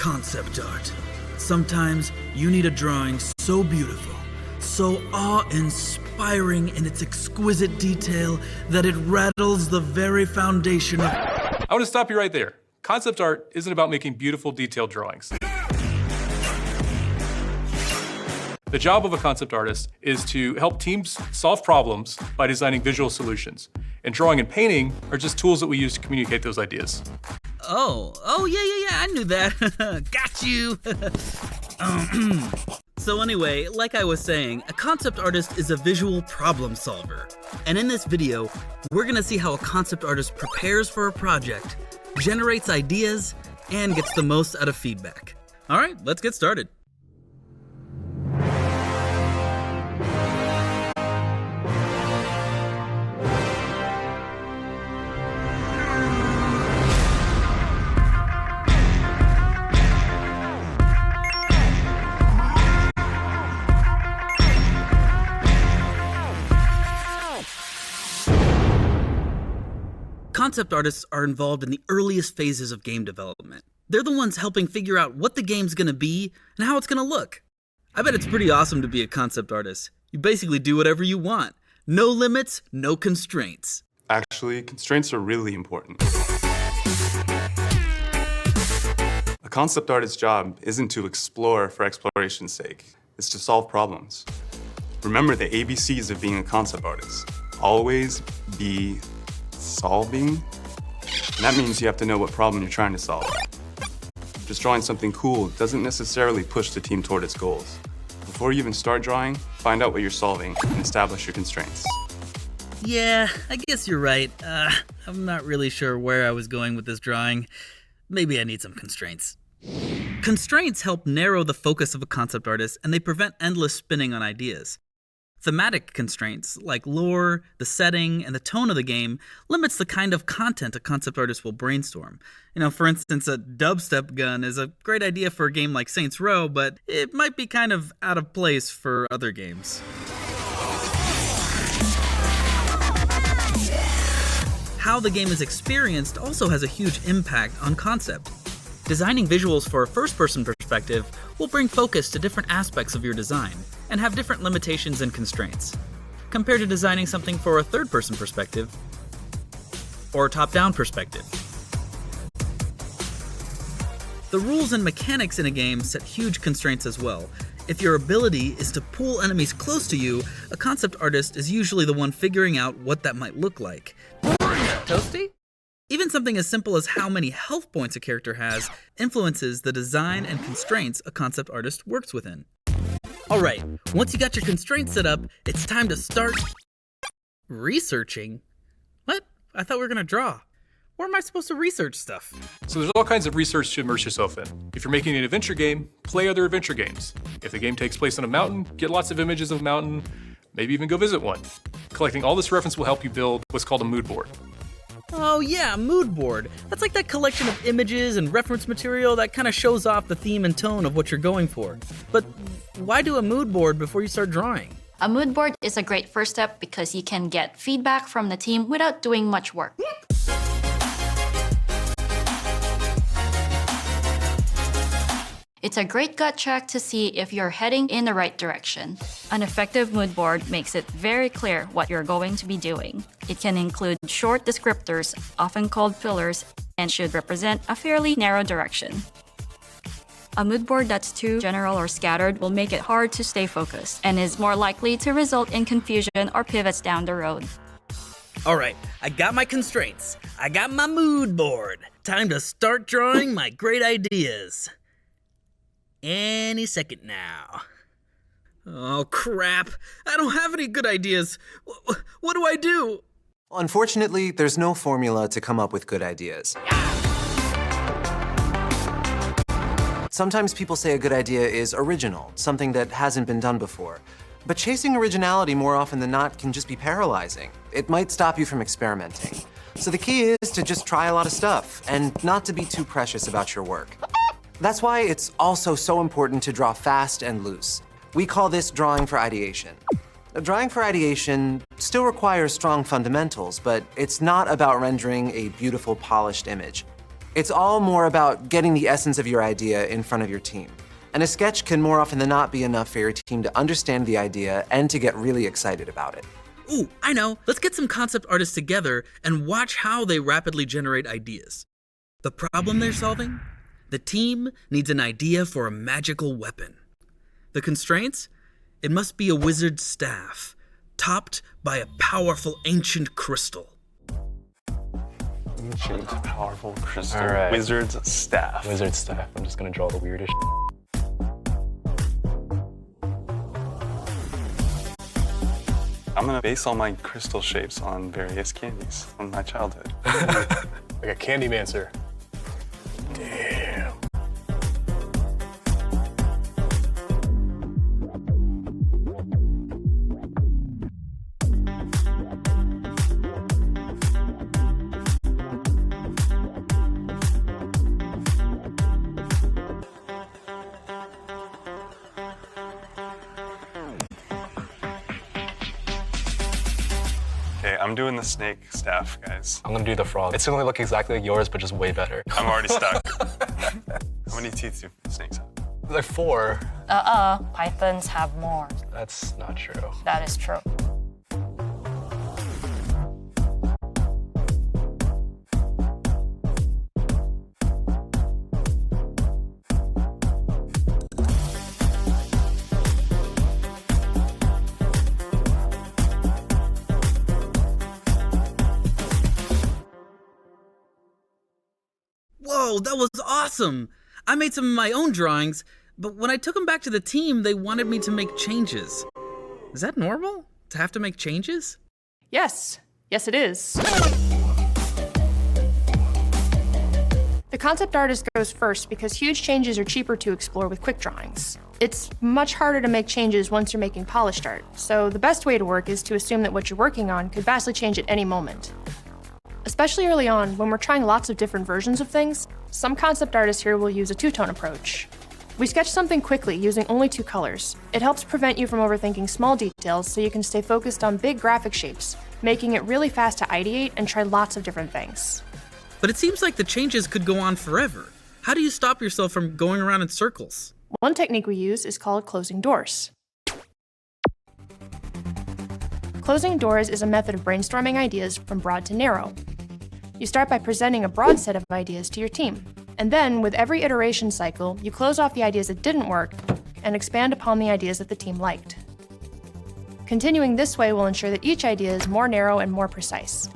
Concept art. Sometimes you need a drawing so beautiful, so awe-inspiring in its exquisite detail that it rattles the very foundation of... I want to stop you right there. Concept art isn't about making beautiful, detailed drawings. The job of a concept artist is to help teams solve problems by designing visual solutions. And drawing and painting are just tools that we use to communicate those ideas. Oh, yeah, I knew that. Got you. So anyway, like I was saying, a concept artist is a visual problem solver. And in this video, we're gonna see how a concept artist prepares for a project, generates ideas, and gets the most out of feedback. All right, let's get started. Concept artists are involved in the earliest phases of game development. They're the ones helping figure out what the game's gonna be and how it's gonna look. I bet it's pretty awesome to be a concept artist. You basically do whatever you want. No limits, no constraints. Actually, constraints are really important. A concept artist's job isn't to explore for exploration's sake. It's to solve problems. Remember the ABCs of being a concept artist. Always be solving. And that means you have to know what problem you're trying to solve. Just drawing something cool doesn't necessarily push the team toward its goals. Before you even start drawing, find out what you're solving and establish your constraints. Yeah, I guess you're right. I'm not really sure where I was going with this drawing. Maybe I need some constraints. Constraints help narrow the focus of a concept artist, and they prevent endless spinning on ideas. Thematic constraints, like lore, the setting, and the tone of the game, limits the kind of content a concept artist will brainstorm. For instance, a dubstep gun is a great idea for a game like Saints Row, but it might be kind of out of place for other games. How the game is experienced also has a huge impact on concept. Designing visuals for a first-person perspective will bring focus to different aspects of your design and have different limitations and constraints, compared to designing something for a third-person perspective or a top-down perspective. The rules and mechanics in a game set huge constraints as well. If your ability is to pull enemies close to you, a concept artist is usually the one figuring out what that might look like. Toasty? Even something as simple as how many health points a character has influences the design and constraints a concept artist works within. Alright, once you got your constraints set up, it's time to start researching. What? I thought we were gonna draw. Where am I supposed to research stuff? So there's all kinds of research to immerse yourself in. If you're making an adventure game, play other adventure games. If the game takes place on a mountain, get lots of images of a mountain, maybe even go visit one. Collecting all this reference will help you build what's called a mood board. Oh yeah, a mood board. That's like that collection of images and reference material that kind of shows off the theme and tone of what you're going for. But why do a mood board before you start drawing? A mood board is a great first step because you can get feedback from the team without doing much work. It's a great gut check to see if you're heading in the right direction. An effective mood board makes it very clear what you're going to be doing. It can include short descriptors, often called fillers, and should represent a fairly narrow direction. A mood board that's too general or scattered will make it hard to stay focused and is more likely to result in confusion or pivots down the road. Alright, I got my constraints. I got my mood board. Time to start drawing my great ideas. Any second now. Oh crap, I don't have any good ideas. What do I do? Unfortunately, there's no formula to come up with good ideas. Sometimes people say a good idea is original, something that hasn't been done before. But chasing originality more often than not can just be paralyzing. It might stop you from experimenting. So the key is to just try a lot of stuff and not to be too precious about your work. That's why it's also so important to draw fast and loose. We call this drawing for ideation. Drawing for ideation still requires strong fundamentals, but it's not about rendering a beautiful, polished image. It's all more about getting the essence of your idea in front of your team. And a sketch can more often than not be enough for your team to understand the idea and to get really excited about it. Ooh, I know. Let's get some concept artists together and watch how they rapidly generate ideas. The problem they're solving? The team needs an idea for a magical weapon. The constraints? It must be a wizard's staff, topped by a powerful ancient crystal. Ancient, powerful crystal. All right. Wizard's staff. Wizard staff. I'm just gonna draw the weirdest shit. I'm gonna base all my crystal shapes on various candies from my childhood. Like a Candymancer. Damn. Okay, I'm doing the snake staff, guys. I'm gonna do the frog. It's gonna look exactly like yours, but just way better. I'm already stuck. How many teeth do snakes have? Like 4. Pythons have more. That's not true. That is true. Whoa, that was awesome! I made some of my own drawings, but when I took them back to the team, they wanted me to make changes. Is that normal? To have to make changes? Yes. Yes, it is. The concept artist goes first because huge changes are cheaper to explore with quick drawings. It's much harder to make changes once you're making polished art, so the best way to work is to assume that what you're working on could vastly change at any moment. Especially early on, when we're trying lots of different versions of things, some concept artists here will use a two-tone approach. We sketch something quickly using only 2 colors. It helps prevent you from overthinking small details so you can stay focused on big graphic shapes, making it really fast to ideate and try lots of different things. But it seems like the changes could go on forever. How do you stop yourself from going around in circles? One technique we use is called closing doors. Closing doors is a method of brainstorming ideas from broad to narrow. You start by presenting a broad set of ideas to your team, and then, with every iteration cycle, you close off the ideas that didn't work and expand upon the ideas that the team liked. Continuing this way will ensure that each idea is more narrow and more precise.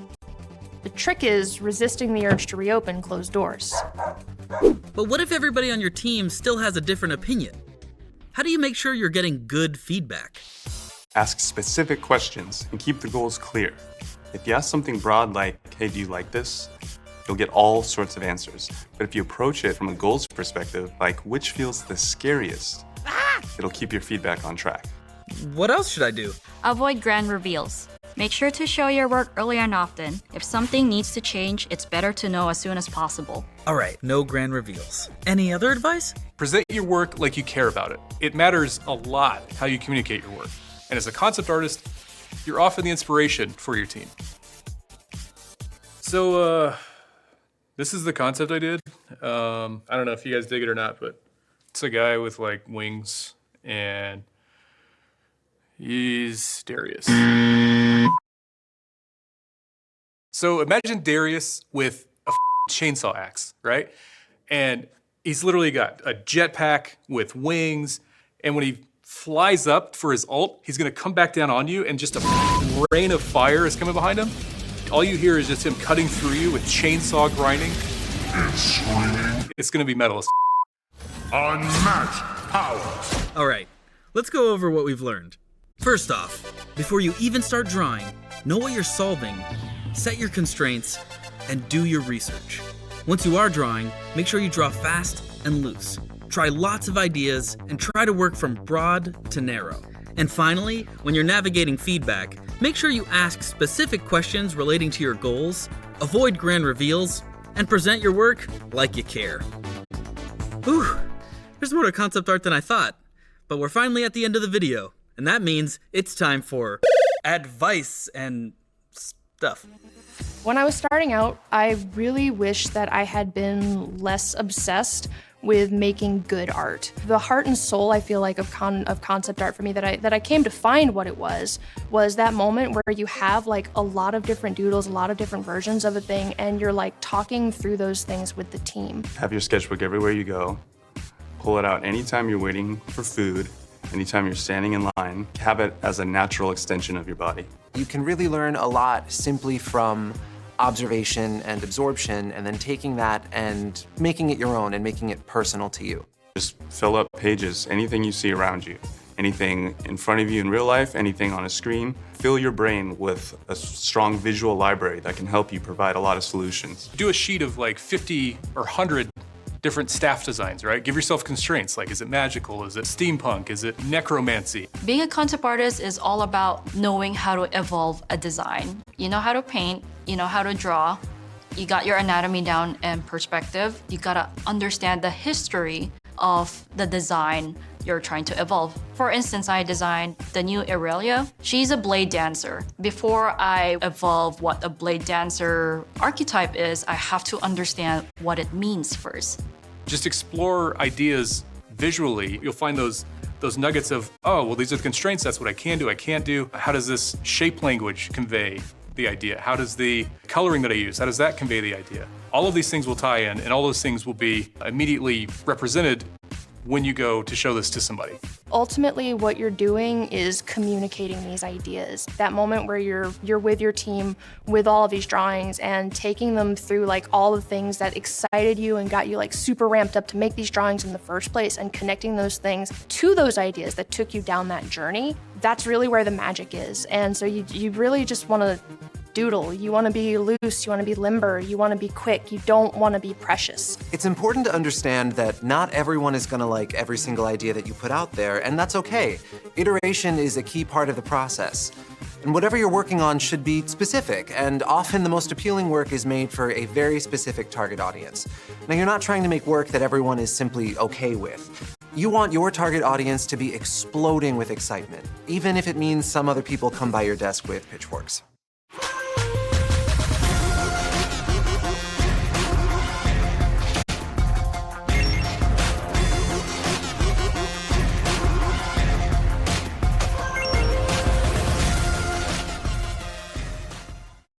The trick is resisting the urge to reopen closed doors. But what if everybody on your team still has a different opinion? How do you make sure you're getting good feedback? Ask specific questions and keep the goals clear. If you ask something broad like, hey, do you like this? You'll get all sorts of answers. But if you approach it from a goals perspective, like which feels the scariest, it'll keep your feedback on track. What else should I do? Avoid grand reveals. Make sure to show your work early and often. If something needs to change, it's better to know as soon as possible. All right, no grand reveals. Any other advice? Present your work like you care about it. It matters a lot how you communicate your work. And as a concept artist, you're often the inspiration for your team. So, this is the concept I did. I don't know if you guys dig it or not, but it's a guy with like wings and he's Darius. So imagine Darius with a chainsaw axe, right? And he's literally got a jetpack with wings, and when he flies up for his ult, he's gonna come back down on you, and just a rain of fire is coming behind him. All you hear is just him cutting through you with chainsaw grinding. It's gonna be metal as Unmatched power. All right, let's go over what we've learned. First off, before you even start drawing, know what you're solving, set your constraints, and do your research. Once you are drawing, make sure you draw fast and loose. Try lots of ideas and try to work from broad to narrow. And finally, when you're navigating feedback, make sure you ask specific questions relating to your goals, avoid grand reveals, and present your work like you care. Whew, there's more to concept art than I thought, but we're finally at the end of the video, and that means it's time for advice and stuff. When I was starting out, I really wish that I had been less obsessed with making good art. The heart and soul, I feel like, of concept art for me that I came to find what it was that moment where you have like a lot of different doodles, a lot of different versions of a thing, and you're like talking through those things with the team. Have your sketchbook everywhere you go. Pull it out anytime you're waiting for food, anytime you're standing in line. Have it as a natural extension of your body. You can really learn a lot simply from observation and absorption, and then taking that and making it your own and making it personal to you. Just fill up pages, anything you see around you, anything in front of you in real life, anything on a screen. Fill your brain with a strong visual library that can help you provide a lot of solutions. Do a sheet of like 50 or 100 different staff designs, right? Give yourself constraints, like is it magical, is it steampunk, is it necromancy? Being a concept artist is all about knowing how to evolve a design. You know how to paint, you know how to draw, you got your anatomy down and perspective, you gotta understand the history of the design you're trying to evolve. For instance, I designed the new Aurelia. She's a blade dancer. Before I evolve what a blade dancer archetype is, I have to understand what it means first. Just explore ideas visually. You'll find those nuggets of, oh, well, these are the constraints, that's what I can do, I can't do. How does this shape language convey the idea? How does the coloring that I use, how does that convey the idea? All of these things will tie in, and all those things will be immediately represented when you go to show this to somebody. Ultimately, what you're doing is communicating these ideas. That moment where you're with your team with all of these drawings and taking them through like all the things that excited you and got you like super ramped up to make these drawings in the first place, and connecting those things to those ideas that took you down that journey. That's really where the magic is. And so you really just want to doodle. You want to be loose, you want to be limber, you want to be quick, you don't want to be precious. It's important to understand that not everyone is going to like every single idea that you put out there, and that's okay. Iteration is a key part of the process. And whatever you're working on should be specific, and often the most appealing work is made for a very specific target audience. Now, you're not trying to make work that everyone is simply okay with. You want your target audience to be exploding with excitement, even if it means some other people come by your desk with pitchforks.